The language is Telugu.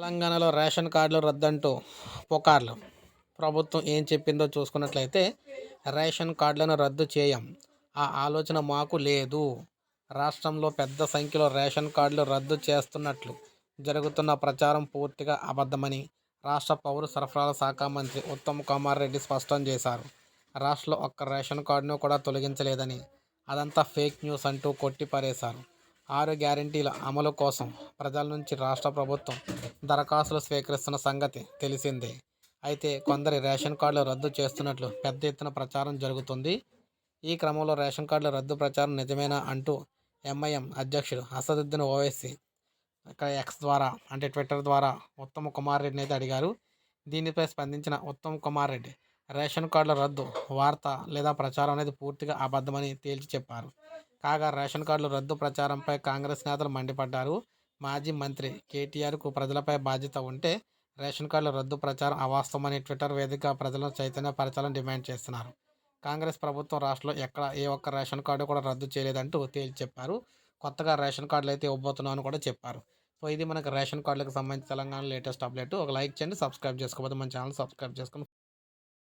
తెలంగాణలో రేషన్ కార్డులు రద్దంటూ పుకార్లు. ప్రభుత్వం ఏం చెప్పిందో చూసుకున్నట్లయితే, రేషన్ కార్డులను రద్దు చేయం. ఆ ఆలోచన మాకు లేదు. రాష్ట్రంలో పెద్ద సంఖ్యలో రేషన్ కార్డులు రద్దు చేస్తున్నట్లు జరుగుతున్న ప్రచారం పూర్తిగా అబద్ధమని రాష్ట్ర పౌర సరఫరాల శాఖ మంత్రి ఉత్తమ్ కుమార్ రెడ్డి స్పష్టం చేశారు. రాష్ట్రంలో ఒక్క రేషన్ కార్డును కూడా తొలగించలేదని, అదంతా ఫేక్ న్యూస్ అంటూ కొట్టిపారేశారు. 6 గ్యారెంటీల అమలు కోసం ప్రజల నుంచి రాష్ట్ర ప్రభుత్వం దరఖాస్తులు స్వీకరిస్తున్న సంగతి తెలిసిందే. అయితే కొందరి రేషన్ కార్డులు రద్దు చేస్తున్నట్లు పెద్ద ఎత్తున ప్రచారం జరుగుతుంది. ఈ క్రమంలో రేషన్ కార్డుల రద్దు ప్రచారం నిజమేనా అంటూ ఎంఐఎం అధ్యక్షుడు అసదుద్దీన్ ఓవైసీ ఇక్కడ ఎక్స్ ద్వారా అంటే ట్విట్టర్ ద్వారా ఉత్తమ్ కుమార్ రెడ్డిని అయితే అడిగారు. దీనిపై స్పందించిన ఉత్తమ్ కుమార్ రెడ్డి రేషన్ కార్డుల రద్దు వార్త లేదా ప్రచారం అనేది పూర్తిగా అబద్ధమని తేల్చి చెప్పారు. కాగా రేషన్ కార్డుల రద్దు ప్రచారంపై కాంగ్రెస్ నేతలు మండిపడ్డారు. మాజీ మంత్రి కేటీఆర్కు ప్రజలపై బాధ్యత ఉంటే రేషన్ కార్డుల రద్దు ప్రచారం అవాస్తవమని ట్విట్టర్ వేదికగా ప్రజలను చైతన్యపరచాలని డిమాండ్ చేస్తున్నారు. కాంగ్రెస్ ప్రభుత్వం రాష్ట్రంలో ఎక్కడ ఏ ఒక్క రేషన్ కార్డు కూడా రద్దు చేయలేదంటూ తేల్చి చెప్పారు. కొత్తగా రేషన్ కార్డులు అయితే ఇవ్వబోతున్నామని కూడా చెప్పారు. సో ఇది మనకు రేషన్ కార్డులకు సంబంధించి తెలంగాణ లేటెస్ట్ అప్డేట్. ఒక లైక్ చేయండి, సబ్స్క్రైబ్ చేసుకోకపోతే మన ఛానల్ సబ్స్క్రైబ్ చేసుకుని